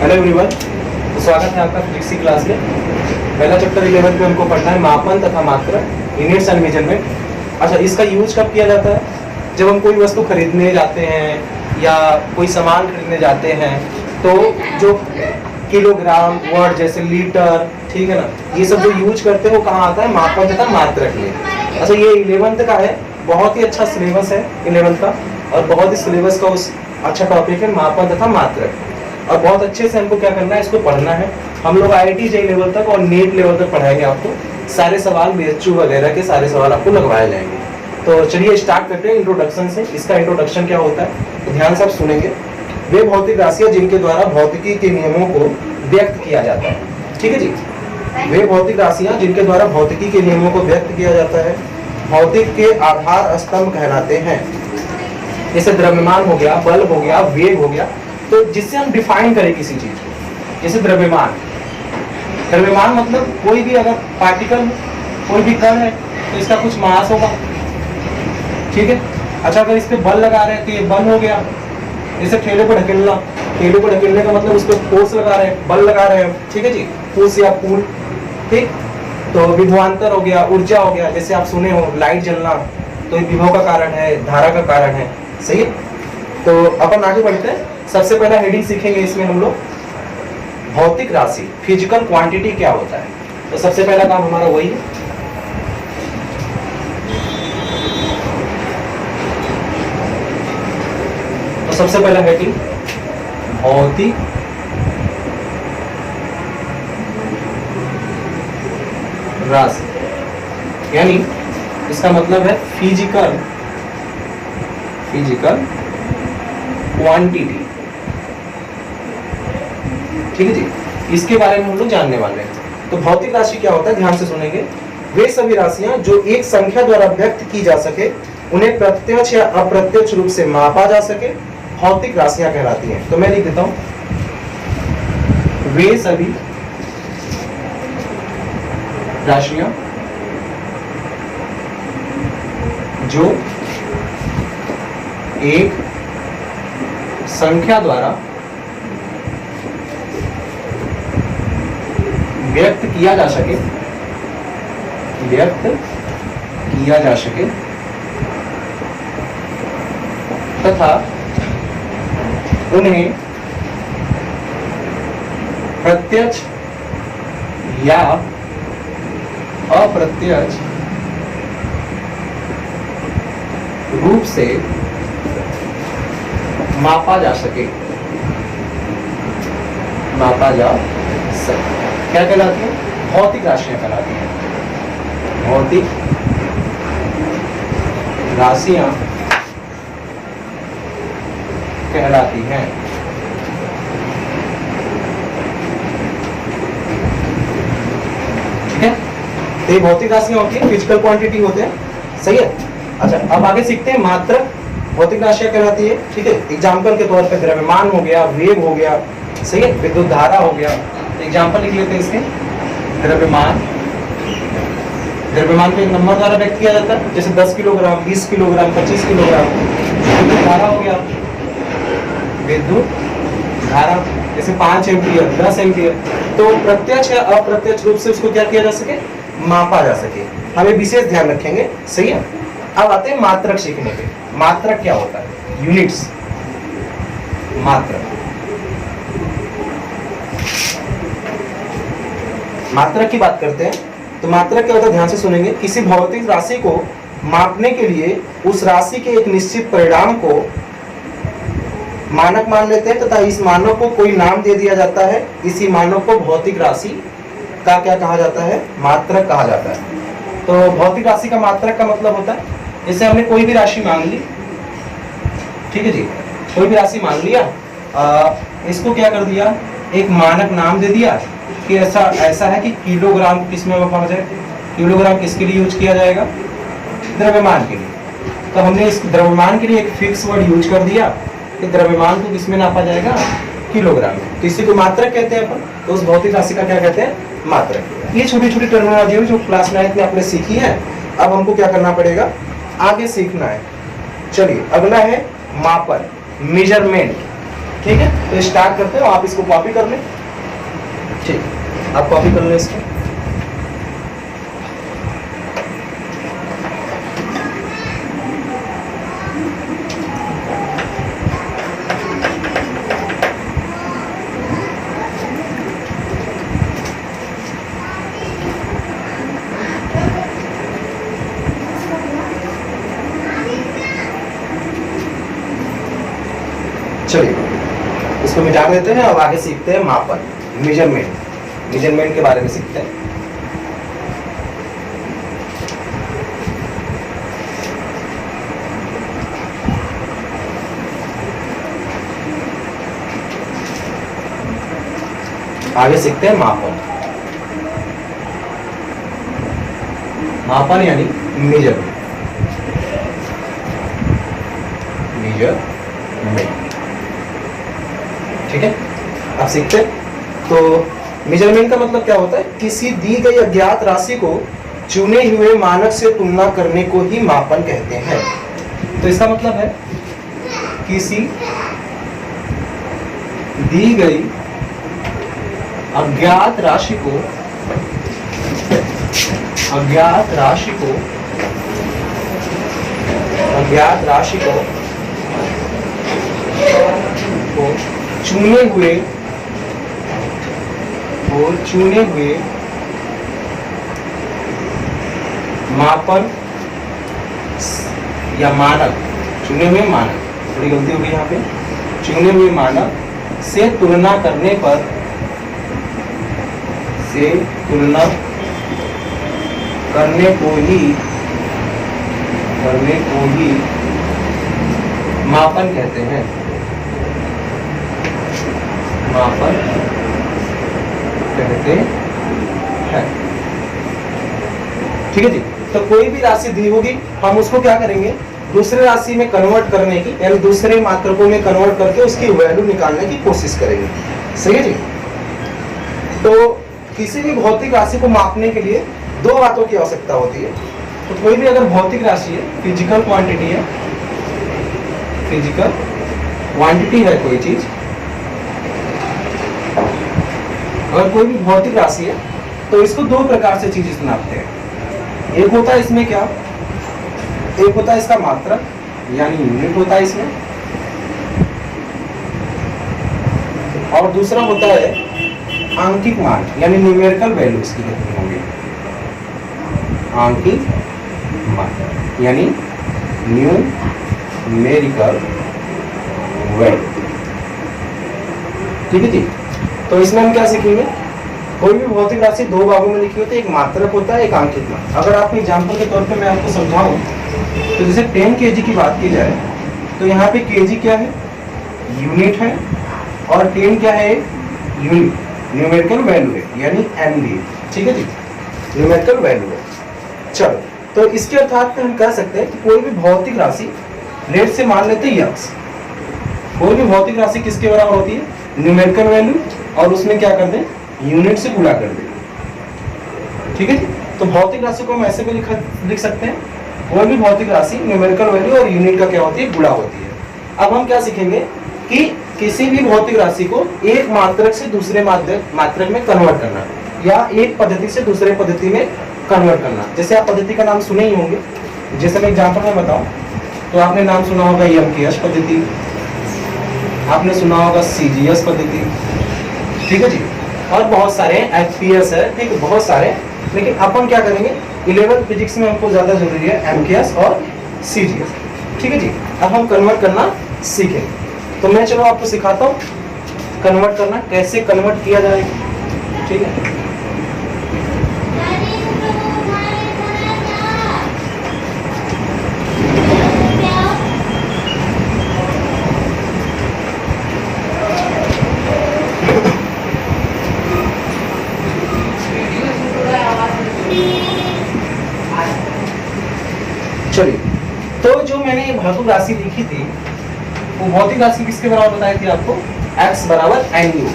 Hello everyone, तो स्वागत है आपका फिजिक्स की क्लास में। पहला चैप्टर 11 पे हमको पढ़ना है मापन तथा मात्रक, यूनिट्स एंड मेजरमेंट। अच्छा, इसका यूज कब किया जाता है? जब हम कोई वस्तु खरीदने जाते हैं या कोई सामान खरीदने जाते हैं तो जो किलोग्राम, वर्ड जैसे लीटर, ठीक है ना, ये सब जो यूज करते हैं वो कहाँ आता है? मापन तथा मात्रक में। अच्छा, ये 11th का है, बहुत ही अच्छा सिलेबस है 11th का, और बहुत ही सिलेबस का उस अच्छा टॉपिक है मापन तथा मात्रक। और बहुत अच्छे से हमको क्या करना है, इसको पढ़ना है। हम लोग IIT JEE लेवल तक और नीट लेवल तक पढ़ाएंगे आपको। सारे सवाल BHU वगैरह के सारे सवाल आपको लगवाए जाएंगे। तो चलिए स्टार्ट करते हैं इंट्रोडक्शन से। इसका इंट्रोडक्शन क्या होता है तो ध्यान से आप सुनेंगे। वे भौतिक राशियां जिनके द्वारा भौतिकी के नियमों को व्यक्त किया जाता है। ठीक है जी, वे भौतिक राशियां जिनके द्वारा भौतिकी के नियमों को व्यक्त किया जाता है भौतिक के आधार स्तंभ कहलाते हैं। जैसे द्रव्यमान हो गया, बल हो गया, वेग हो गया, तो जिससे हम डिफाइन करें किसी चीज को। जैसे द्रव्यमान, द्रव्यमान मतलब कोई भी अगर पार्टिकल, कोई भी कण है तो इसका कुछ मास होगा। ठीक है। अच्छा, अगर इस पे बल लगा रहे हैं तो ये बल हो गया। जैसे ठेले पर ढकेलना, ठेले को ढकेलने का मतलब उस पर फोर्स लगा रहे हैं, बल लगा रहे हैं। ठीक है जी, फोर्स या पुल। ठीक, तो विभवांतर हो गया, ऊर्जा हो गया। जैसे आप सुने हो लाइट जलना, तो ये विभव का कारण है, धारा का कारण है। सही है। तो अपन आगे बढ़ते हैं। सबसे पहला हेडिंग सीखेंगे इसमें हम लोग, भौतिक राशि, फिजिकल क्वांटिटी क्या होता है। तो सबसे पहला काम हमारा वही है। तो सबसे पहला हेडिंग भौतिक राशि, यानी इसका मतलब है फिजिकल क्वांटिटी। ठीक है जी, इसके बारे में हम लोग जानने वाले हैं। तो भौतिक राशि क्या होता है, ध्यान से सुनेंगे। वे सभी राशियां जो एक संख्या द्वारा व्यक्त की जा सके, उन्हें प्रत्यक्ष या अप्रत्यक्ष रूप से मापा जा सके, भौतिक राशियां कहलाती हैं। तो मैं लिख देता हूं, वे सभी राशियां जो एक संख्या द्वारा व्यक्त किया जा सके, तथा उन्हें प्रत्यक्ष या अप्रत्यक्ष रूप से मापा जा सके, क्या कहलाती है? भौतिक राशियां कहलाती हैं। भौतिक राशियां कहलाती हैं। ठीक है, तो ये भौतिक राशियां होती है, फिजिकल क्वांटिटी होते हैं। सही है। अच्छा, अब आगे सीखते हैं मात्रक। भौतिक राशियां कहलाती है। ठीक है, एग्जाम्पल के तौर पे द्रव्यमान हो गया, वेग हो गया, सही है, विद्युत धारा हो गया। एग्जाम्पल लिख लेते हैं इसके। द्रव्यमान को एक नंबर द्वारा व्यक्त किया जाता है, जैसे 10 किलोग्राम, 20 किलोग्राम, 25 किलोग्राम। विद्युत धारा हो गया, विद्युत धारा जैसे 5 एम्पियर, 10 एम्पियर। तो प्रत्यक्ष या अप्रत्यक्ष रूप से उसको क्या किया जा सके, मापा जा सके। हमें विशेष ध्यान रखेंगे। सही है। अब आते हैं मात्रक सीखने पे। मात्रक क्या होता है? यूनिट्स। मात्रक की बात करते हैं। तो मात्रक क्या होता है, ध्यान से सुनेंगे। किसी भौतिक राशि को मापने के लिए उस राशि के एक निश्चित परिणाम को मानक मान लेते हैं तथा इस मानक को कोई नाम दे दिया जाता है। इसी मानक को भौतिक राशि का क्या कहा जाता है? मात्रक कहा जाता है। तो भौतिक राशि का मात्रक का मतलब होता है, जैसे हमने कोई भी राशि मान ली। ठीक है जी, कोई भी राशि मान लिया, इसको क्या कर दिया, एक मानक नाम दे दिया कि ऐसा है कि किलोग्राम किसमें मापा जाए। किलोग्राम किसके लिए यूज किया जाएगा? द्रव्यमान के लिए। तो हमने इस द्रव्यमान के लिए एक फिक्स वर्ड यूज कर दिया कि द्रव्यमान को किसमें नापा जाएगा? किलोग्राम में। तो इसी को मात्रक कहते हैं अपन। तो उस भौतिक राशि का क्या कहते हैं? मात्रक। ये छोटी छोटी टर्मिनोलॉजी जो क्लास 9 में आपने सीखी है, अब हमको क्या करना पड़ेगा, आगे सीखना है। चलिए अगला है मापन, मेजरमेंट। ठीक है, तो स्टार्ट करते हैं, आप इसको कॉपी कर लें। ठीक, आप कॉपी कर लें इसको। चलिए इसको मिटा देते हैं। अब आगे सीखते हैं मापन, मेजरमेंट के बारे में सीखते हैं। आगे सीखते हैं मापन। मापन यानी मेजरमेंट। ठीक है, आप सीखते हैं। तो मेजरमेंट का मतलब क्या होता है? किसी दी गई अज्ञात राशि को चुने हुए मानक से तुलना करने को ही मापन कहते हैं। तो इसका मतलब है किसी दी गई अज्ञात राशि को चुने हुए मापन या मानक, चुने हुए मानक, थोड़ी गलती हो गई यहाँ पे, चुने हुए मानक से तुलना करने को ही मापन कहते हैं। मापन कहते हैं। ठीक है जी। तो कोई भी राशि दी होगी, हम उसको क्या करेंगे? दूसरे राशि में कन्वर्ट करने की, यानी दूसरे मात्रकों में कन्वर्ट करके उसकी वैल्यू निकालने की कोशिश करेंगे। सही है जी। तो किसी भी भौतिक राशि को मापने के लिए दो बातों की आवश्यकता होती है। तो कोई भी अगर भौतिक राशि है, फिजिकल क्वांटिटी है कोई चीज, अगर कोई भी भौतिक राशि है तो इसको दो प्रकार से चीजें नापते हैं। एक होता है इसमें क्या, एक होता है इसका मात्रक यानी यूनिट होता है इसमें, और दूसरा होता है आंकिक मान यानी न्यूमेरिकल वैल्यू इसकी कितनी होगी। आंकिक मान यानी न्यूमेरिकल वैल्यू। ठीक है जी। तो इसमें हम क्या सीखेंगे? कोई भी भौतिक राशि दो भागों में लिखी होती है, एक मात्रक होता है, एक आंकिक मान। अगर आप एग्जाम्पल के तौर पे मैं आपको समझाऊं तो जैसे 10 kg की बात की जाए तो यहाँ पे kg क्या है? यूनिट है, और 10 क्या है? यूनिट, न्यूमेरिकल वैल्यू है यानी MV। ठीक है जी, न्यूमेरिकल वैल्यू है। चलो, तो इसके अर्थात में हम कह सकते हैं कि कोई भी भौतिक राशि, लेट से मान लेते हैं यक्स, कोई भी भौतिक राशि किसके बराबर होती है? न्यूमेरिकल वैल्यू, और उसमें क्या कर दें? यूनिट से गुणा कर दें। ठीक है जी। तो भौतिक राशि को हम ऐसे भी लिख सकते हैं, कोई भी भौतिक राशि न्यूमेरिकल वैल्यू और यूनिट का क्या होती है? गुणा होती है। अब हम क्या सीखेंगे कि किसी भी भौतिक राशि को एक मात्रक से दूसरे मात्रक में कन्वर्ट करना, या एक पद्धति से दूसरे पद्धति में कन्वर्ट करना। जैसे आप पद्धति का नाम सुने ही होंगे, जैसे मैं एग्जाम्पल में बताऊं तो आपने नाम सुना होगा MKS पद्धति, आपने सुना होगा CGS पद्धति। ठीक है जी। और बहुत सारे FPS है, ठीक है, बहुत सारे। लेकिन अपन क्या करेंगे, 11th फिजिक्स में हमको ज्यादा जरूरी है MKS और CGS। ठीक है जी। अब हम कन्वर्ट करना सीखेंगे, तो मैं चलो आपको सिखाता हूँ कन्वर्ट करना, कैसे कन्वर्ट किया जाएगा। ठीक है। चलिए, तो जो मैंने भौतिक राशि लिखी थी वो भौतिक राशि किसके बराबर बताई थी आपको? x बराबर NU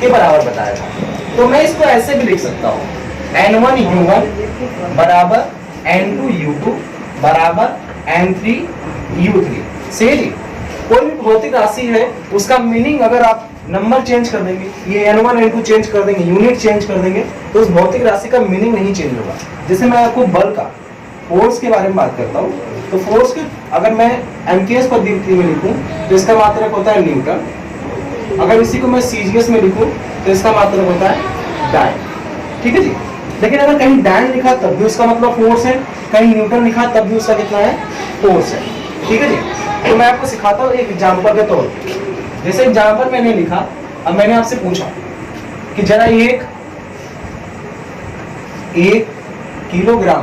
के बराबर बताया था। तो मैं इसको ऐसे भी लिख सकता हूँ, N1U1 बराबर N2U2 बराबर N3U3। सही जी। कोई भी भौतिक राशि है उसका मीनिंग अगर आप नंबर चेंज कर देंगे, ये n1 n2 चेंज कर देंगे, यूनिट चेंज कर देंगे, तो उस भौतिक राशि का मीनिंग नहीं चेंज होगा। जैसे मैं आपको बल का, फोर्स के बारे में बात करता हूँ, तो फोर्स के अगर मैं एमकेएस पद्धति में लिखूं तो इसका मात्रक होता है न्यूटन। अगर इसी को मैं सीजीएस में लिखूं तो इसका मात्रक होता है डायन। ठीक है जी। लेकिन अगर कहीं डायन लिखा तब भी उसका मतलब फोर्स है, कहीं न्यूटन लिखा तब भी उसका कितना है, फोर्स है। ठीक है जी। तो मैं आपको सिखाता हूँ एक एग्जाम्पल के तौर पर। जैसे एग्जाम्पल मैंने लिखा, अब मैंने आपसे पूछा कि जरा एक किलोग्राम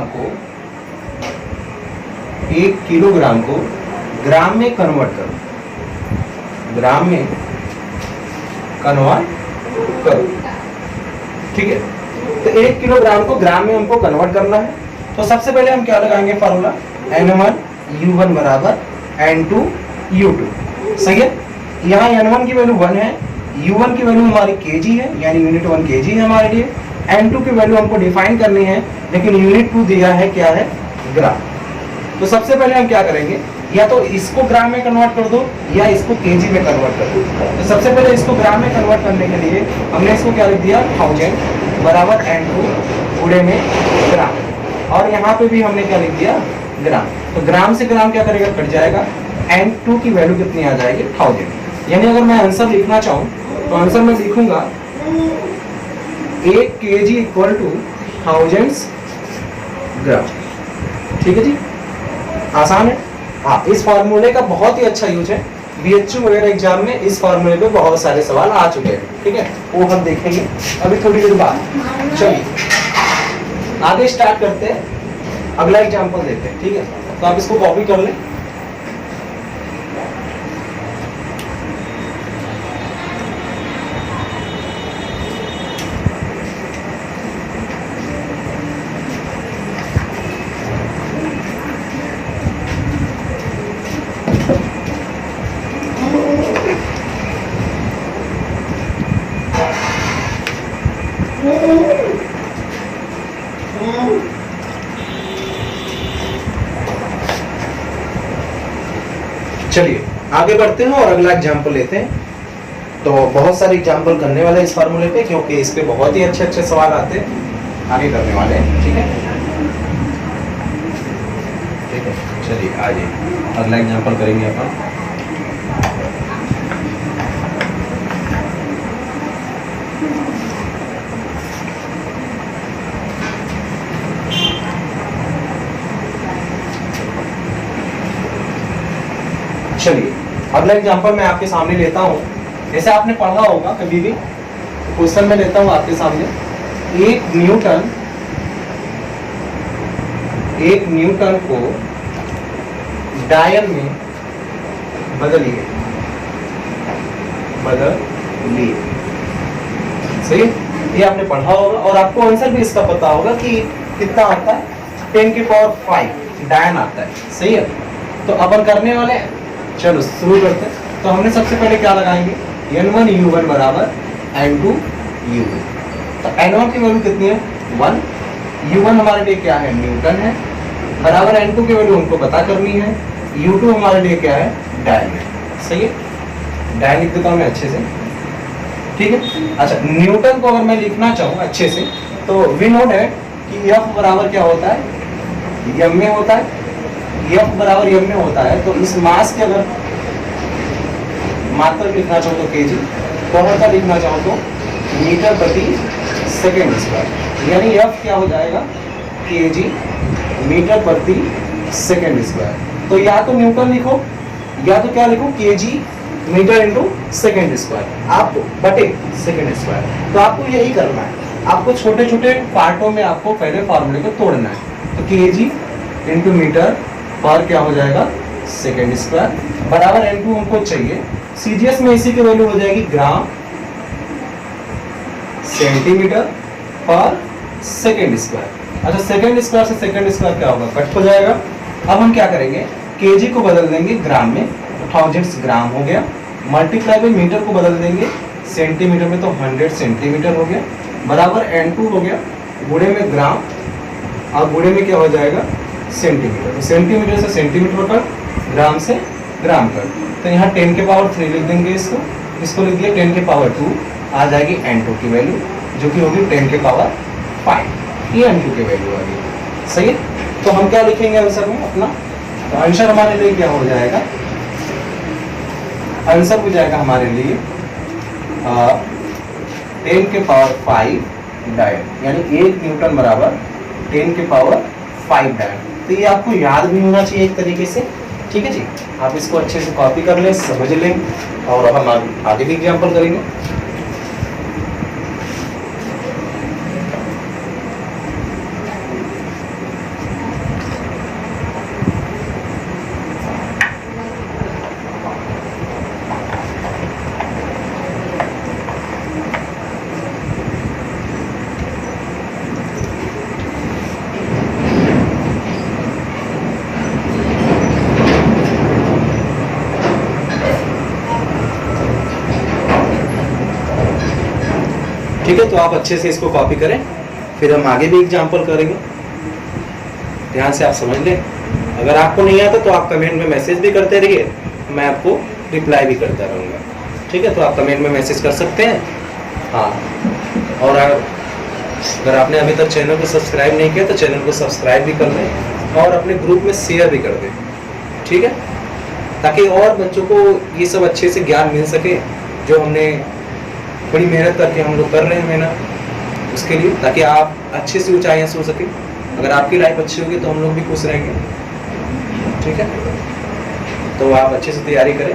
को ग्राम में कन्वर्ट करो, ग्राम में कन्वर्ट करो। ठीक है, तो 1 किलोग्राम को ग्राम में हमको कन्वर्ट करना है। तो सबसे पहले हम क्या लगाएंगे फार्मूला, N1U1 बराबर N2U2। सही है। यहाँ N1 की वैल्यू 1 है, U1 की वैल्यू हमारी kg है, यानी यूनिट 1 kg है हमारे लिए। N2 की वैल्यू हमको डिफाइन करनी है, लेकिन यूनिट 2 दिया है, क्या है, ग्राम। तो सबसे पहले हम क्या करेंगे, या तो इसको ग्राम में कन्वर्ट कर दो या इसको kg में कन्वर्ट कर दो। तो सबसे पहले इसको ग्राम में कन्वर्ट करने के लिए हमने इसको क्या लिख दिया, 1000 बराबर N2 गुणे में ग्राम, और यहाँ पे भी हमने क्या लिख दिया, ग्राम। तो ग्राम से ग्राम क्या करेगा, कट जाएगा। N2 की वैल्यू कितनी आ जाएगी, 1000। यानी अगर मैं आंसर लिखना चाहूँ तो आंसर में लिखूंगा 1 kg इक्वल टू 1000 ग्राम। ठीक है जी, आसान है। हाँ, इस फार्मूले का बहुत ही अच्छा यूज है, बीएचयू वगैरह एग्जाम में इस फार्मूले पे बहुत सारे सवाल आ चुके हैं। ठीक है, वो हम देखेंगे अभी थोड़ी देर बाद। चलिए आगे स्टार्ट करते हैं, अगला एग्जाम्पल देते हैं। ठीक है, तो आप इसको कॉपी कर लें। चलिए आगे बढ़ते हैं और अगला एग्जाम्पल लेते हैं। तो बहुत सारे एग्जाम्पल करने वाले इस फार्मूले पे, क्योंकि इस पे बहुत ही अच्छे अच्छे सवाल आते हैं, आगे करने वाले हैं। ठीक है, ठीक है, चलिए आइए अगला एग्जाम्पल करेंगे अपन। चलिए अगला एग्जांपल मैं आपके सामने लेता हूँ। जैसे आपने पढ़ा होगा कभी भी, क्वेश्चन में लेता हूँ आपके सामने, एक न्यूटन को डायल में बदलिए। सही है, ये आपने पढ़ा होगा और आपको आंसर भी इसका पता होगा कि कितना आता है, 10 की पावर 5 डायन आता है। सही है, तो अपन करने वाले हैं, चलो शुरू करते हैं। तो हमने सबसे पहले क्या लगाएंगे, N1U1 बराबर N2U2। तो N1 की वैल्यू कितनी है, 1, U1 हमारे लिए क्या है, न्यूटन है, बराबर N2 की वैल्यू हमको पता करनी है, U2 हमारे लिए क्या है, डायन है। सही है, डायन लिख देता हूँ मैं अच्छे से। ठीक है, अच्छा न्यूटन को अगर मैं लिखना चाहूँ अच्छे से, तो वी नो दैट कि F बराबर क्या होता है, m में होता है। F बराबर m में होता है, तो इस मास के अगर मात्रक लिखना चाहो तो kg, पावर का लिखना चाहो तो मीटर प्रति सेकेंड स्क्वायर, यानी F क्या हो जाएगा, kg मीटर प्रति सेकेंड स्क्वायर। तो या तो न्यूटन लिखो या तो क्या लिखो, kg metre into second square, आपको बटे सेकेंड स्क्वायर। तो आपको यही करना है, आपको छोटे छोटे पार्टों में आपको पहले फार्मूले को तोड़ना है। तो kg इंटू मीटर पर क्या हो जाएगा, सेकेंड स्क्वायर, बराबर N2 हमको चाहिए। सीजीएस में इसी की वैल्यू हो जाएगी ग्राम सेंटीमीटर पर सेकेंड स्क्वायर। अच्छा सेकेंड स्क्वायर से सेकेंड स्क्वायर क्या होगा, कट हो जाएगा। अब हम क्या करेंगे, केजी को बदल देंगे ग्राम में, तो 1000 ग्राम हो गया, मल्टीप्लाई बाई मीटर को बदल देंगे सेंटीमीटर में, तो 100 सेंटीमीटर हो गया, बराबर N2 हो गया, गुणे में ग्राम और गुणे में क्या हो जाएगा, सेंटीमीटर। तो सेंटीमीटर से सेंटीमीटर कट, ग्राम से ग्राम पर। तो यहाँ 10 के पावर 3 लिख देंगे इसको लिख दिया 10 के पावर 2, आ जाएगी N2 की वैल्यू जो कि होगी 10 के पावर 5, ये N2 की वैल्यू आ गई। सही है, तो हम क्या लिखेंगे आंसर में अपना, तो आंसर हमारे लिए क्या हो जाएगा, आंसर हो जाएगा हमारे लिए 10 के पावर 5 डायन, यानी 1 न्यूटन बराबर 10 के पावर 5 डायन। तो ये आपको याद भी होना चाहिए एक तरीके से, ठीक है जी। आप इसको अच्छे से कॉपी कर लें, समझ लें, और हम आगे भी एग्जाम्पल करेंगे। ठीक है, तो आप अच्छे से इसको कॉपी करें, फिर हम आगे भी एग्जाम्पल करेंगे। ध्यान से आप समझ लें, अगर आपको नहीं आता तो आप कमेंट में मैसेज भी करते रहिए, मैं आपको रिप्लाई भी करता रहूँगा। ठीक है, तो आप कमेंट में मैसेज कर सकते हैं। हाँ, और अगर आपने अभी तक चैनल को सब्सक्राइब नहीं किया तो चैनल को सब्सक्राइब भी कर लें और अपने ग्रुप में शेयर भी कर दें, ठीक है, ताकि और बच्चों को ये सब अच्छे से ज्ञान मिल सके, जो हमने बड़ी मेहनत करके हम लोग कर रहे हैं मेहनत उसके लिए, ताकि आप अच्छे से ऊंचाइयां छू सके। अगर आपकी लाइफ अच्छी होगी तो हम लोग भी खुश रहेंगे, ठीक है। तो आप अच्छे से तैयारी करें,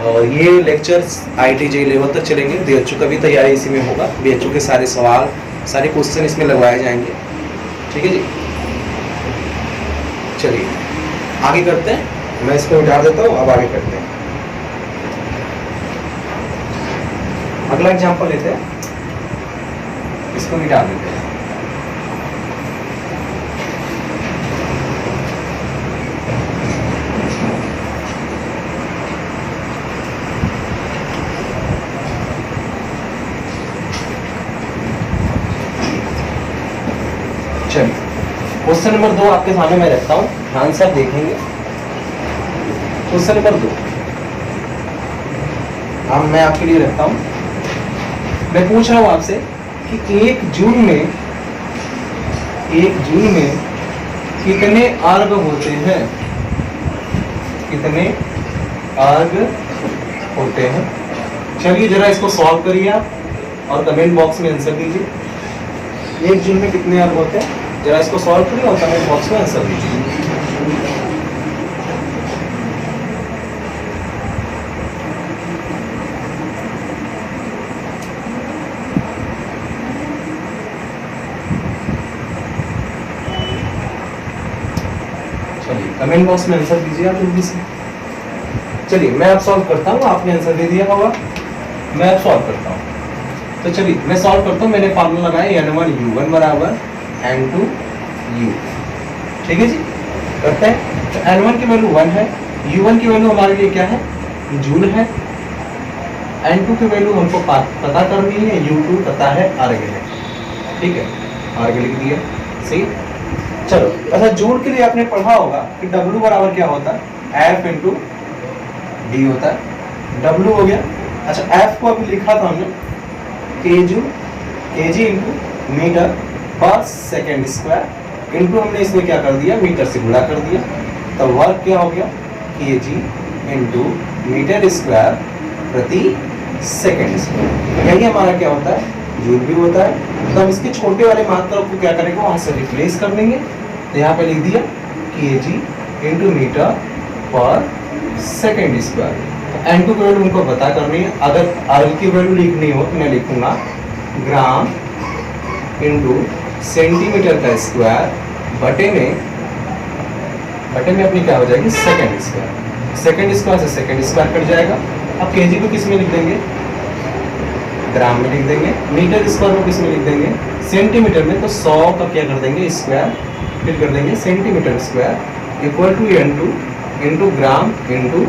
और ये लेक्चर्स IIT JEE लेवल तक चलेंगे। BHU का भी तैयारी इसी में होगा, BHU के सारे सवाल, सारे क्वेश्चन इसमें लगवाए जाएंगे, ठीक है जी। चलिए आगे करते हैं, मैं इसको मिटा देता हूँ, अब आगे करते हैं। अगला एग्जाम्पल लेते हैं, इसको मिटा देते हैं। चलिए क्वेश्चन नंबर 2 आपके सामने मैं रखता हूं, ध्यान से आप देखेंगे। क्वेश्चन नंबर 2 अब मैं आपके लिए रखता हूं। मैं पूछ रहा हूं आपसे कि 1 जून में कितने अर्घ होते हैं, कितने अर्घ होते हैं। चलिए जरा इसको सॉल्व करिए आप और कमेंट बॉक्स में आंसर दीजिए। 1 जून में कितने अर्घ होते हैं, जरा इसको सॉल्व करिए और कमेंट बॉक्स में आंसर दीजिए। कमेंट बॉक्स में आंसर दीजिए आप जल्दी से। चलिए मैं अब सॉल्व करता हूँ, आपने आंसर दे दिया होगा, मैं अब सॉल्व करता हूँ। तो चलिए मैं सॉल्व करता हूँ। मैंने फार्मूला लगाया N1U1 बराबर N2U, ठीक है जी, करते हैं। तो N1 की वैल्यू 1 है, U1 की वैल्यू हमारे लिए क्या है, जूल है, N2 की वैल्यू हमको पता करनी है, U2 पता है, अर्घ है, ठीक है, अर्घ लिख दिया, सही। चलो अच्छा, जूल के लिए आपने पढ़ा होगा कि W बराबर क्या होता है, F इंटू D होता है, W हो गया। अच्छा F को अभी लिखा था हमने kg इंटू मीटर पर सेकेंड स्क्वायर, इंटू हमने इसमें क्या कर दिया, मीटर से गुणा कर दिया, तो वर्क क्या हो गया, kg इंटू मीटर स्क्वायर प्रति सेकेंड स्क्वायर। यही हमारा क्या होता है, जूल भी होता है। तो हम इसके छोटे वाले मात्रा को क्या करेंगे, वहां से रिप्लेस कर देंगे। तो यहाँ पे लिख दिया kg इंटू मीटर पर सेकेंड स्क्वायर। N2 की वैल्यू उनको पता करनी है। अगर अर्घ की वैल्यू लिखनी हो तो मैं लिखूंगा ग्राम इंटू सेंटीमीटर का स्क्वायर बटे में अपनी क्या हो जाएगी, सेकेंड स्क्वायर। सेकेंड स्क्वायर से सेकेंड स्क्वायर कट जाएगा। अब kg को किस में लिख देंगे, ग्राम में लिख देंगे। मीटर स्क्वायर को किस में लिख देंगे, सेंटीमीटर में। तो 100 का क्या कर देंगे, स्क्वायर, फिर कर देंगे centimetre square equal to N2 into gram into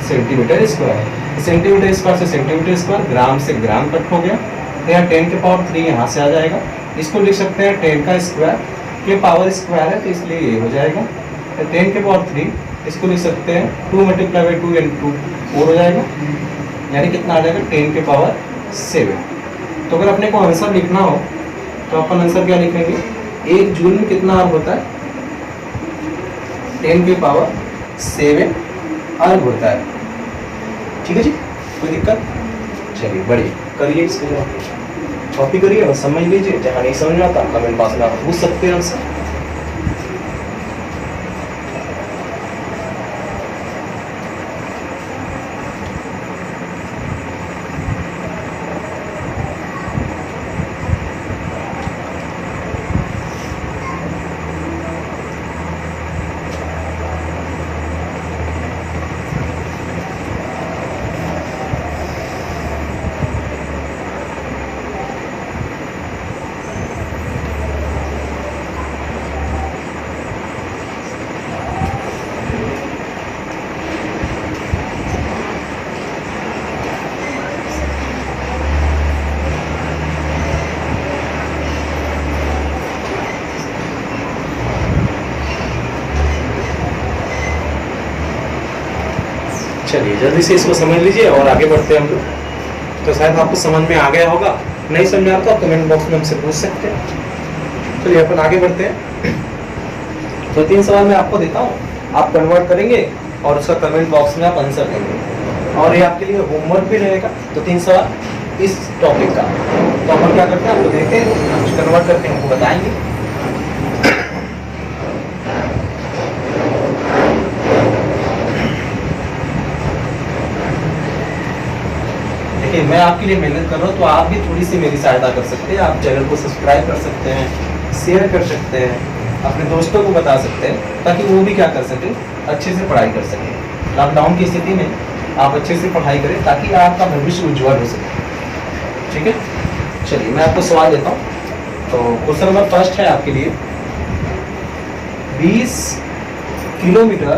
centimetre square. Centimetre square से सेंटीमीटर स्क्वायर, ग्राम से ग्राम कट हो गया। तो यहाँ 10 के पावर 3 यहाँ से आ जाएगा। इसको लिख सकते हैं 10 का स्क्वायर, के पावर स्क्वायर है तो इसलिए ये हो जाएगा 10 के पावर 3। इसको लिख सकते हैं 2 मल्टीप्लाई बाई 2 इंटू 4 हो जाएगा, यानी कितना आ जाएगा 10 के पावर 7। तो अगर अपने को आंसर लिखना हो तो अपन आंसर क्या लिखेंगे, 1 जूल में कितना अर्ब होता है, 10 के पावर 7 अर्ब होता है। ठीक है जी, कोई दिक्कत? चलिए बढ़िया, करिए इसको कॉपी करिए और समझ लीजिए, जहाँ नहीं समझ में आता कमेंट बॉक्स में आप पूछ सकते हैं हमसे। चलिए जल्दी से इसको समझ लीजिए और आगे बढ़ते हैं हम लोग। तो शायद आपको समझ में आ गया होगा, नहीं समझ आता तो कमेंट बॉक्स में हमसे पूछ सकते हैं। चलिए अपन आगे बढ़ते हैं। तो 3 सवाल मैं आपको देता हूँ, आप कन्वर्ट करेंगे और उसका कमेंट बॉक्स में आप आंसर देंगे, और ये आपके लिए होमवर्क भी रहेगा। तो 3 सवाल इस टॉपिक का, तो अपन क्या करते हैं आपको देते हैं, कन्वर्ट करके हमको बताएंगे। देखिए मैं आपके लिए मेहनत कर रहा हूँ, तो आप भी थोड़ी सी मेरी सहायता कर सकते हैं। आप चैनल को सब्सक्राइब कर सकते हैं, शेयर कर सकते हैं, अपने दोस्तों को बता सकते हैं, ताकि वो भी क्या कर सकें, अच्छे से पढ़ाई कर सकें। लॉकडाउन की स्थिति में आप अच्छे से पढ़ाई करें ताकि आपका भविष्य उज्ज्वल हो सके। ठीक है, चलिए मैं आपको सवाल देता हूँ। तो क्वेश्चन नंबर फर्स्ट है आपके लिए, 20 किलोमीटर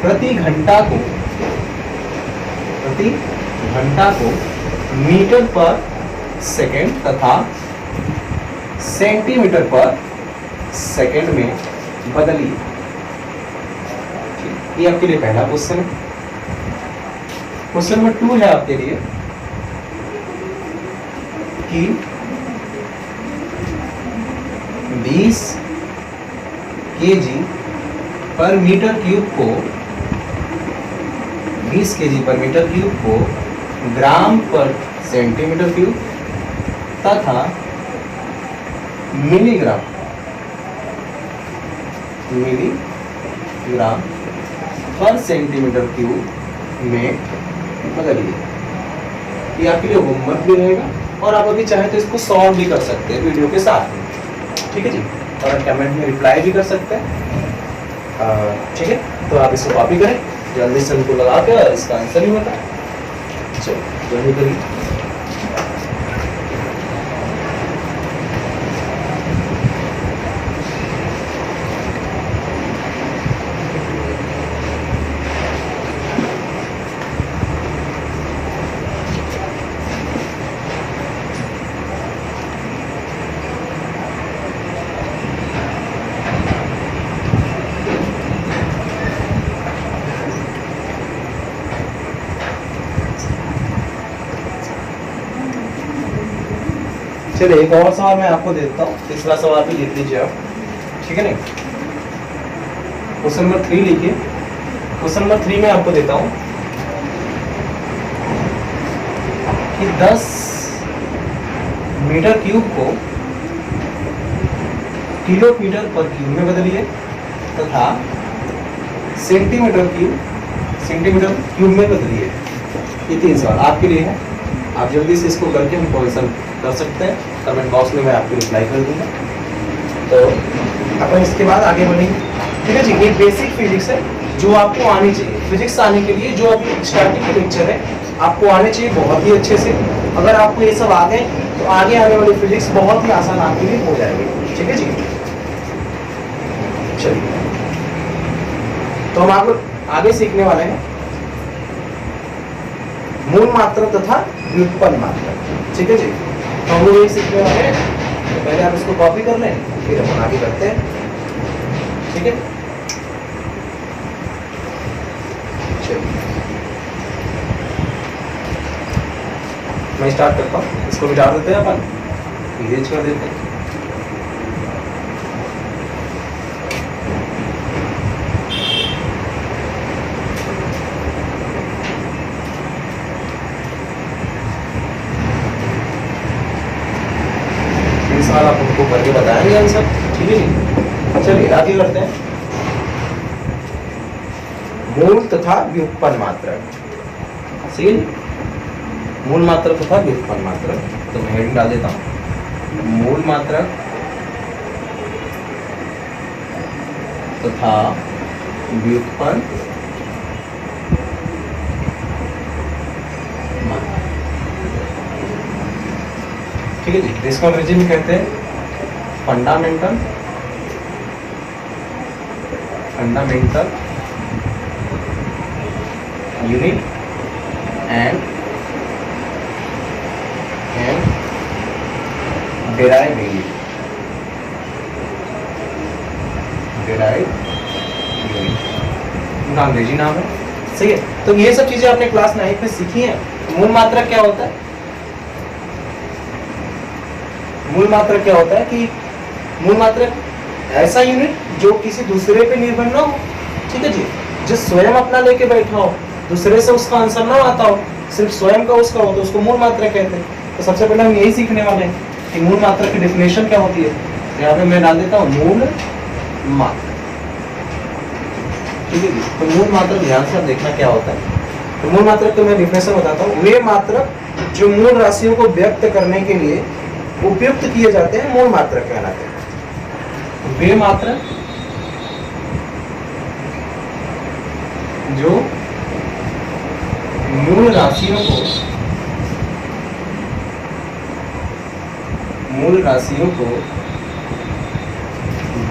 प्रति घंटा को मीटर पर सेकंड तथा सेंटीमीटर पर सेकंड में बदलिए। ये आपके लिए पहला क्वेश्चन है। क्वेश्चन नंबर 2 है आपके लिए कि 20 केजी पर मीटर क्यूब को 20 केजी पर मीटर क्यूब को ग्राम पर सेंटीमीटर क्यूब तथा मिलीग्राम पर सेंटीमीटर क्यूब में बदलिए। ये आपके लिए होमवर्क भी रहेगा, और आप अभी चाहे तो इसको सॉल्व भी कर सकते हैं वीडियो के साथ में। ठीक है जी, और कमेंट में रिप्लाई भी कर सकते हैं। ठीक है, तो आप इसको कॉपी करें, जल्दी से उनको लगा के इसका आंसर ही होता है। चलो जल्दी करिए। चलिए एक और सवाल मैं आपको देता हूँ, तीसरा सवाल भी लिख लीजिए आप। ठीक है नहीं, क्वेश्चन नंबर 3 लिखिए। क्वेश्चन नंबर 3 में आपको देता हूँ कि 10 मीटर क्यूब को किलोमीटर पर क्यूब में बदलिए तथा सेंटीमीटर क्यूब में बदलिए। ये 3 सवाल आपके लिए है, आप जल्दी से इसको करके हमको आंसर कर सकते हैं। कमेंट बॉक्स में मैं आपको रिप्लाई कर दूंगा। तो अपन इसके बाद आगे बढ़ेंगे। ठीक है जी, ये बेसिक फिजिक्स है जो आपको आनी चाहिए। फिजिक्स आने के लिए जो अभी स्टार्टिंग के लेक्चर है आपको आने चाहिए बहुत ही अच्छे से। अगर आपको ये सब आ गए तो आगे आने वाली फिजिक्स बहुत ही आसान आपके लिए हो जाएगी। ठीक है जी, चलिए तो हम आप लोग आगे सीखने वाले हैं मूल मात्रा तथा व्युत्पन्न मात्रा। ठीक है जी, तो हम लोग यही सीखने वाले हैं। तो पहले आप इसको कॉपी कर लें, फिर हम आगे करते हैं। ठीक है, मैं स्टार्ट करता हूँ, इसको मिटा देते हैं अपन, इरेज कर देते हैं। इस बार आप उनको करके बताएंगे आंसर, ठीक है जी। चलिए आगे करते हैं। मूल तथा व्युत्पन्न मात्रक, सही है जी। मूल मात्रक तथा व्युत्पन्न मात्रक, तो मैं हेडिंग डाल देता हूँ, मूल मात्रक तथा व्युत्पन्न मात्रक, ठीक है जी। इसको अंग्रेजी में कहते हैं fundamental unit and derived unit, उनका अंग्रेजी नाम है, सही है। तो ये सब चीजें आपने क्लास 9 में सीखी हैं। मूल मात्रक क्या होता है? मूल मात्रक क्या होता है कि मूल मात्रक ऐसा यूनिट जो किसी दूसरे पे निर्भर ना हो, ठीक है जी, जो स्वयं अपना लेके बैठा हो, दूसरे से उसका आंसर ना आता हो, सिर्फ स्वयं का उसका हो, तो उसको मूल मात्रक कहते हैं। तो सबसे पहले हम यही सीखने वाले हैं कि मूल मात्रक की डेफिनेशन क्या होती है। यहाँ पे मैं डाल देता हूँ मूल मात्रक, ठीक है जी। तो मूल मात्रक ध्यान से आप देखना क्या होता है। तो मूल मात्रक तो मैं डेफिनेशन बताता हूँ, वे मात्रक जो मूल राशियों को व्यक्त करने के लिए उपयुक्त किए जाते हैं मूल मात्रक कहलाते हैं। वे मात्रक जो मूल राशियों को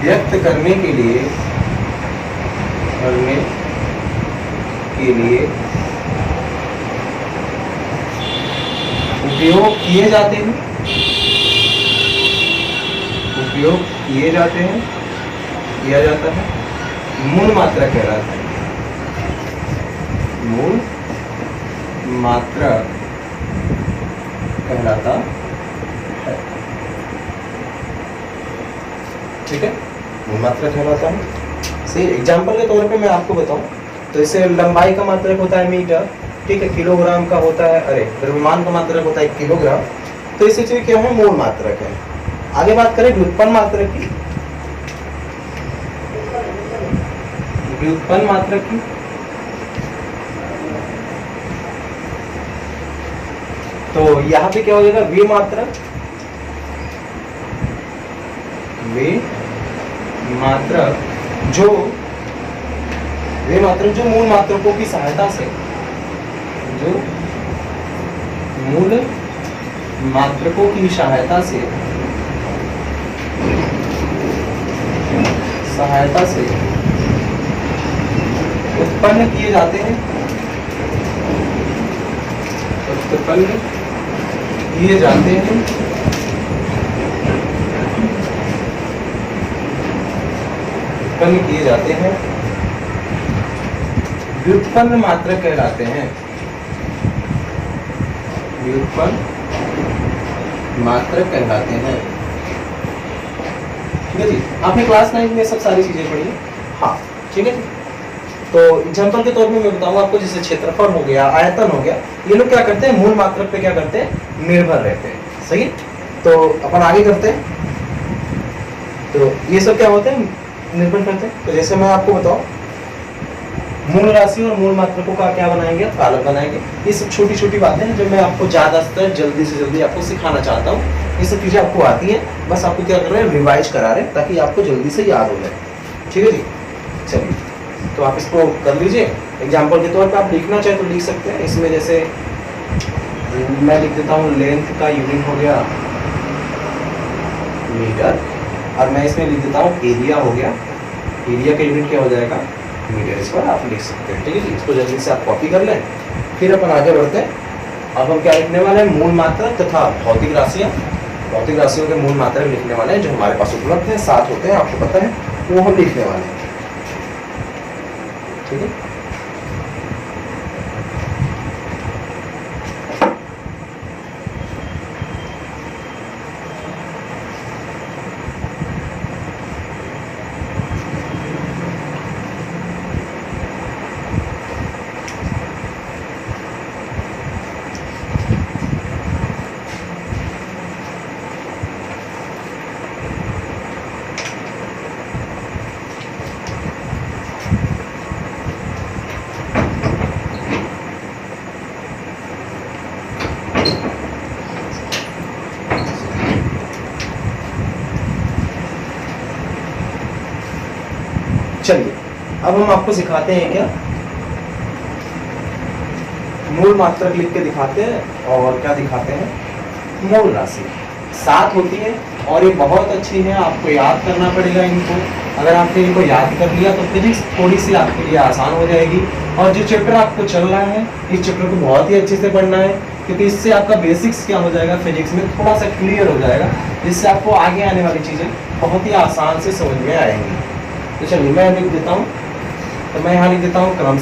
व्यक्त करने के लिए उपयोग किए जाते हैं, किया जाता है, मूल मात्रक कहलाता है। मूल मात्रक कहलाता है, ठीक है, मूल मात्रक कहलाता है। सही। एग्जाम्पल के तौर पे मैं आपको बताऊं तो इसे लंबाई का मात्रक होता है मीटर, ठीक है, किलोग्राम का होता है, द्रव्यमान का मात्रक होता है किलोग्राम। तो इसी चीज क्या है, मूल मात्रक है। आगे बात करें व्युत्पन्न मात्रक की। व्युत्पन्न मात्रक की तो यहाँ पे क्या हो जाएगा, वे मात्रक जो मूल मात्रकों की सहायता से, उत्पन्न किए जाते हैं, उत्पन्न किए जाते हैं व्युत्पन्न मात्रक कहलाते हैं। व्युत्पन्न मात्रक कहलाते हैं, ठीक है जी। आपने क्लास 9 में सब सारी चीजें पढ़ी है, हाँ, ठीक है जी। तो एग्जाम्पल के तौर पे मैं बताऊंगा आपको, जैसे क्षेत्रफल हो गया, आयतन हो गया, ये लोग क्या करते हैं, मूल मात्रक पे क्या करते हैं, निर्भर रहते हैं। सही। तो अपन आगे करते हैं। तो ये सब क्या होते हैं, निर्भर करते हैं। तो जैसे मैं आपको बताऊं, मूल राशि और मूल मात्रकों का क्या बनाएंगे, कालम बनाएंगे। ये सब छोटी छोटी बातें हैं जो मैं आपको ज्यादातर जल्दी से जल्दी आपको सिखाना चाहता हूँ। ये सब चीजें आपको आती हैं, बस आपको क्या कर रहे हैं, रिवाइज करा रहे हैं ताकि आपको जल्दी से याद हो जाए, ठीक है जी। चलिए, तो आप इसको कर लीजिए। एग्जाम्पल के तौर पे आप लिखना चाहे तो लिख सकते हैं। इसमें जैसे मैं लिख देता हूँ, लेंथ का यूनिट हो गया मीटर, और मैं इसमें लिख देता हूँ एरिया हो गया, एरिया का यूनिट क्या हो जाएगा, मीटर। इस पर आप लिख सकते हैं, ठीक है जी। इसको जल्दी से आप कॉपी कर लें, फिर अपन आगे बढ़ते हैं। अब हम क्या लिखने वाले हैं, मूल मात्रक तथा भौतिक राशियाँ। भौतिक राशियों के मूल मात्रक लिखने वाले हैं जो हमारे पास उपलब्ध हैं, साथ होते हैं, आपको पता है, वो हम लिखने वाले हैं, ठीक है। चलिए अब हम आपको सिखाते हैं क्या, मूल मात्रक लिख के दिखाते हैं और क्या दिखाते हैं, मूल राशि 7 होती है और ये बहुत अच्छी है, आपको याद करना पड़ेगा इनको। अगर आपने इनको याद कर लिया तो फिजिक्स थोड़ी सी आपके लिए आसान हो जाएगी। और जो चैप्टर आपको चल रहा है इस चैप्टर को बहुत ही अच्छे से पढ़ना है, क्योंकि इससे आपका बेसिक्स क्या हो जाएगा फिजिक्स में थोड़ा सा क्लियर हो जाएगा, जिससे आपको आगे आने वाली चीज़ें बहुत ही आसान से समझ में आएंगी। तो चलिए मैं लिख देता हूँ, तो मैं यहाँ लिख देता हूँ क्रम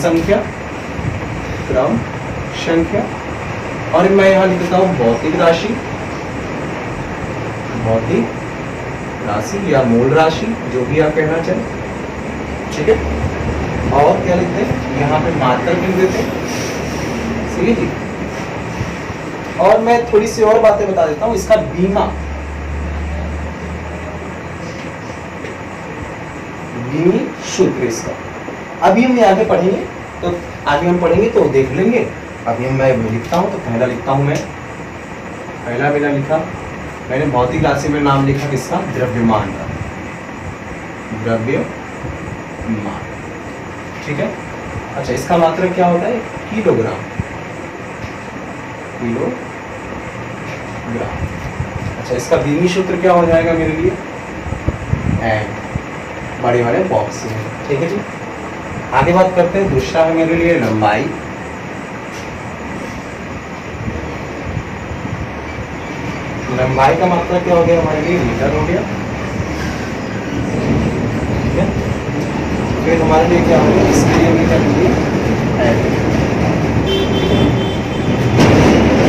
संख्या और मैं यहाँ लिख देता हूँ भौतिक राशि या मूल राशि, जो भी आप कहना चाहें, ठीक है। और क्या लिखते हैं, यहाँ पे मात्रक लिख देते हैं, सही है जी। और मैं थोड़ी सी और बातें बता देता हूँ, इसका बीमा सूत्र इसका अभी हम आगे पढ़ेंगे, तो आगे हम पढ़ेंगे तो देख लेंगे। अभी मैं लिखता हूँ, तो पहला लिखता हूँ मैं, पहला मेरा लिखा मैंने भौतिक राशि में नाम लिखा किसका, द्रव्यमान का, द्रव्यमान, ठीक है। अच्छा इसका मात्रक क्या होता है, किलोग्राम। अच्छा इसका बीमी सूत्र क्या हो जाएगा मेरे लिए, एम, बड़े वाले बॉक्स में, ठीक है जी। आगे बात करते हैं, दूसरा है मेरे लिए लंबाई। लंबाई का मात्रक क्या हो गया हमारे लिए, मीटर हो गया, ठीक है। फिर हमारे लिए क्या होगा, इसके लिए मीटर के लिए एल।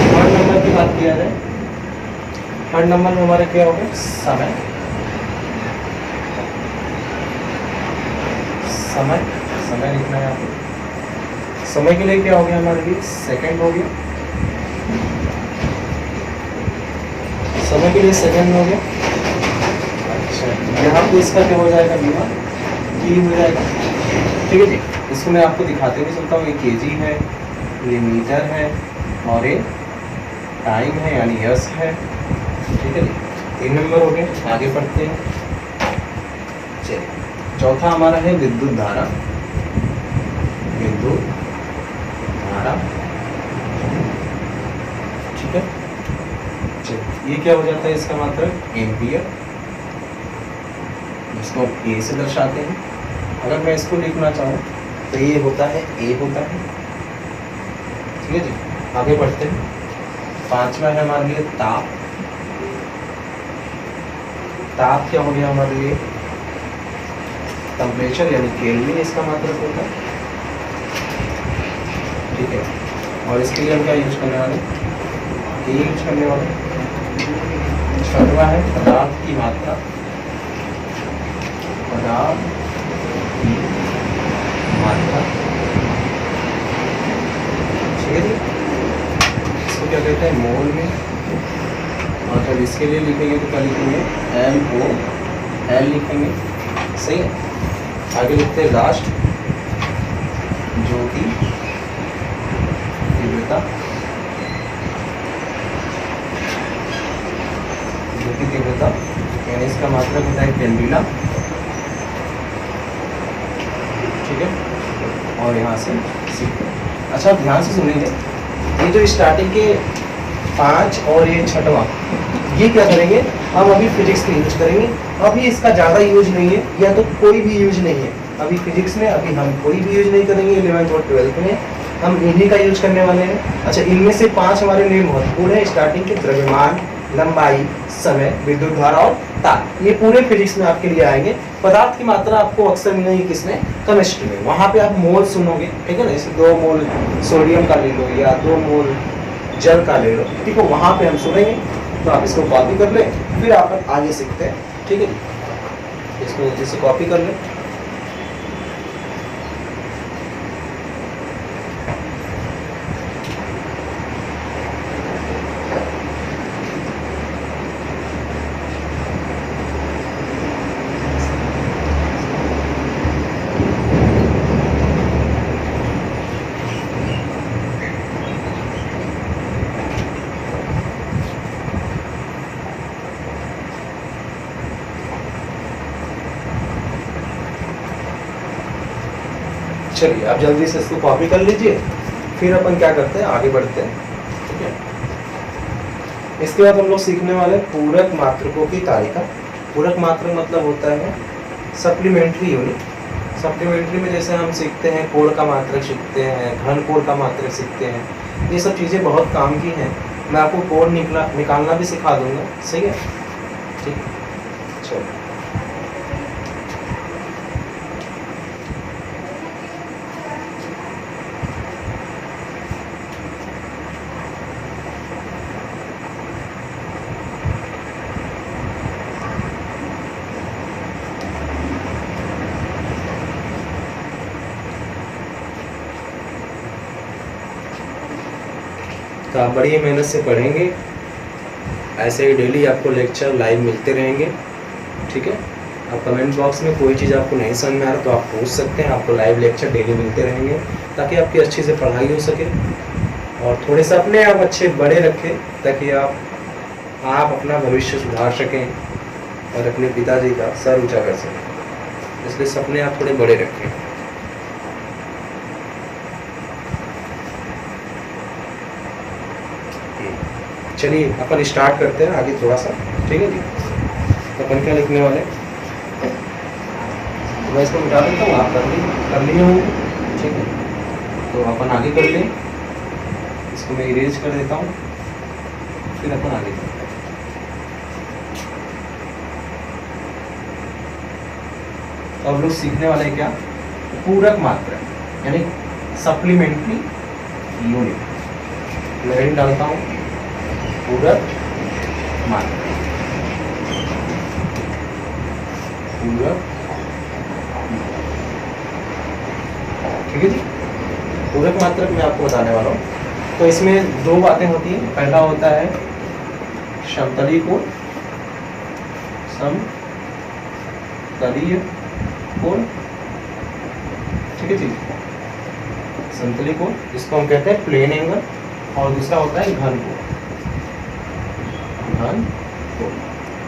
थर्ड नंबर की बात किया जाए, थर्ड नंबर में हमारा क्या होगा, समय। समय लिखना है आपको। समय के लिए क्या हो गया हमारे लिए, सेकंड हो गया, समय के लिए सेकंड हो गया। अच्छा यहाँ पे इसका क्या हो जाएगा, बीमा की हो जाएगा, ठीक है जी। इसको मैं आपको दिखाते हुए चलता हूँ, ये केजी है, ये मीटर है और ये टाइम है यानी यस है, ठीक है जी। 3 नंबर हो गए, आगे बढ़ते हैं। चलिए चौथा हमारा है विद्युत धारा, ठीक है। चलिए ये क्या हो जाता है, इसका मात्रक एम्पियर, इसको हम ए से दर्शाते हैं। अगर मैं इसको लिखना चाहूँ तो ये होता है, ए होता है, ठीक है जी। आगे बढ़ते हैं, पांचवा है हमारे लिए ताप। ताप क्या हो गया हमारे लिए, टेम्परेचर यानी केल्विन इसका मात्रक होता है, ठीक है। और इसके लिए हम क्या यूज करने वाले, ये यूज करने वाले। छठवा है पदार्थ की मात्रा, पदार्थ की मात्रा, ठीक है जी। इसको क्या कहते हैं, मोल में। और जब इसके लिए लिखेंगे तो क्या लिखेंगे, MOL लिखेंगे, सही है। आगे लिखते हैं लास्ट, ज्योति तीव्रता, ज्योति तीव्रता यानी इसका मात्रक होता है कैंडिला, ठीक है। और यहाँ से सीखते हैं। अच्छा ध्यान से सुनिए, ये जो स्टार्टिंग के 5 और ये छठवां, ये क्या करेंगे, हम अभी फिजिक्स में यूज करेंगे। अभी इसका ज़्यादा यूज नहीं है, या तो कोई भी यूज नहीं है अभी फिजिक्स में, अभी हम कोई भी यूज नहीं करेंगे। 11th और 12th में हम इन्हीं का यूज करने वाले हैं। अच्छा इनमें से 5 हमारे लिए महत्वपूर्ण है, स्टार्टिंग के द्रव्यमान, लंबाई, समय, विद्युत धारा और ताप, ये पूरे फिजिक्स में आपके लिए आएंगे। पदार्थ की मात्रा आपको अक्सर मिलेगी किसमें, केमिस्ट्री में, वहाँ पे आप मोल सुनोगे, ठीक है ना। जैसे 2 मोल सोडियम का ले लो या 2 मोल जल का ले लो, ठीक है, वहाँ पे हम सुनेंगे। तो आप इसको कॉपी कर ले, फिर आप आगे सीखते हैं, ठीक है। इसको जल्दी से कॉपी कर ले। चलिए आप जल्दी से इसको कॉपी कर लीजिए, फिर अपन क्या करते हैं आगे बढ़ते हैं, ठीक है। इसके बाद हम लोग सीखने वाले पूरक मात्रकों की तालिका। पूरक मात्रक मतलब होता है सप्लीमेंट्री यूनिट। सप्लीमेंट्री में जैसे हम सीखते हैं कोण का मात्रक सीखते हैं, घन कोण का मात्रक सीखते हैं, ये सब चीज़ें बहुत काम की हैं। मैं आपको कोण निकालना भी सिखा दूंगा, सही है, ठीक है। चलो तो आप बड़ी मेहनत से पढ़ेंगे, ऐसे ही डेली आपको लेक्चर लाइव मिलते रहेंगे, ठीक है। आप कमेंट बॉक्स में कोई चीज़ आपको नहीं समझ में आ रहा तो आप पूछ सकते हैं, आपको लाइव लेक्चर डेली मिलते रहेंगे ताकि आपकी अच्छी से पढ़ाई हो सके। और थोड़े से अपने आप अच्छे बड़े रखें ताकि आप अपना भविष्य सुधार सकें और अपने पिताजी का सर ऊंचा कर सकें, इसलिए सपने आप थोड़े बड़े रखें। चलिए अपन स्टार्ट करते हैं आगे थोड़ा सा, ठीक है जी। तो अपन क्या लिखने वाले, तो मैं इसको मिटा देता हूँ, आप कर लिए होंगे, ठीक है। तो अपन आगे कर लें, इसको मैं इरेज कर देता हूँ, फिर अपन आगे करते हैं। तो अब लोग सीखने वाले हैं क्या, पूरक मात्रक यानी सप्लीमेंट्री यूनिट। मैं हेडिंग डालता हूँ पूरक मात्रक, पूरक, ठीक है जी। पूरक मात्रक मैं आपको बताने वाला हूँ। तो इसमें दो बातें होती हैं, पहला होता है समतलीय कोण, समतलीय कोण, ठीक है जी, समतलीय कोण, इसको हम कहते हैं प्लेन एंगल, और दूसरा होता है घन कोण, घन कोण।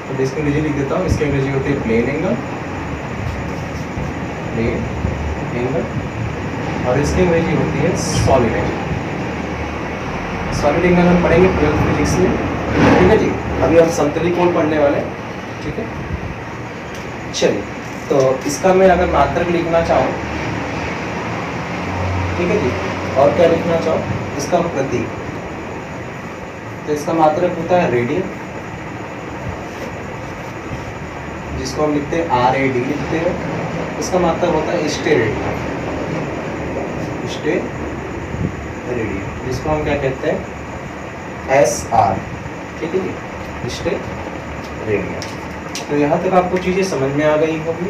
तो इसको अंग्रेजी लिख देता हूँ, इसकी अंग्रेजी होती है प्लेन एंगल, प्लेन एंगल, और इसकी अंग्रेजी होती है सॉलिड एंगल। सॉलिड एंगल हम पढ़ेंगे 12th फिजिक्स में, ठीक है जी। अभी हम समतलीय कोण पढ़ने वाले हैं, ठीक है। चलिए, तो इसका मैं अगर मात्रक लिखना चाहूँ, ठीक है जी, और क्या लिखना चाहूँ, इसका प्रतीक, तो इसका मात्रक होता है रेडियन, जिसको हम लिखते हैं RAD लिखते हैं। इसका मात्रक होता है स्टेरेडियन, स्टेरेडियन, जिसको हम क्या कहते हैं SR, ठीक है जी, स्टेरेडियन। तो यहाँ तक आपको चीज़ें समझ में आ गई होगी,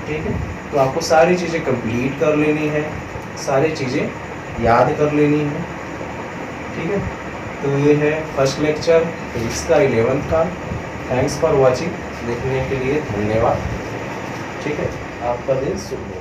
ठीक है। तो आपको सारी चीज़ें कंप्लीट कर लेनी है, सारी चीज़ें याद कर लेनी है, ठीक है। तो ये है फर्स्ट लेक्चर फिजिक्स का 11th का। थैंक्स फॉर वॉचिंग, देखने के लिए धन्यवाद, ठीक है। आपका दिन शुभ हो।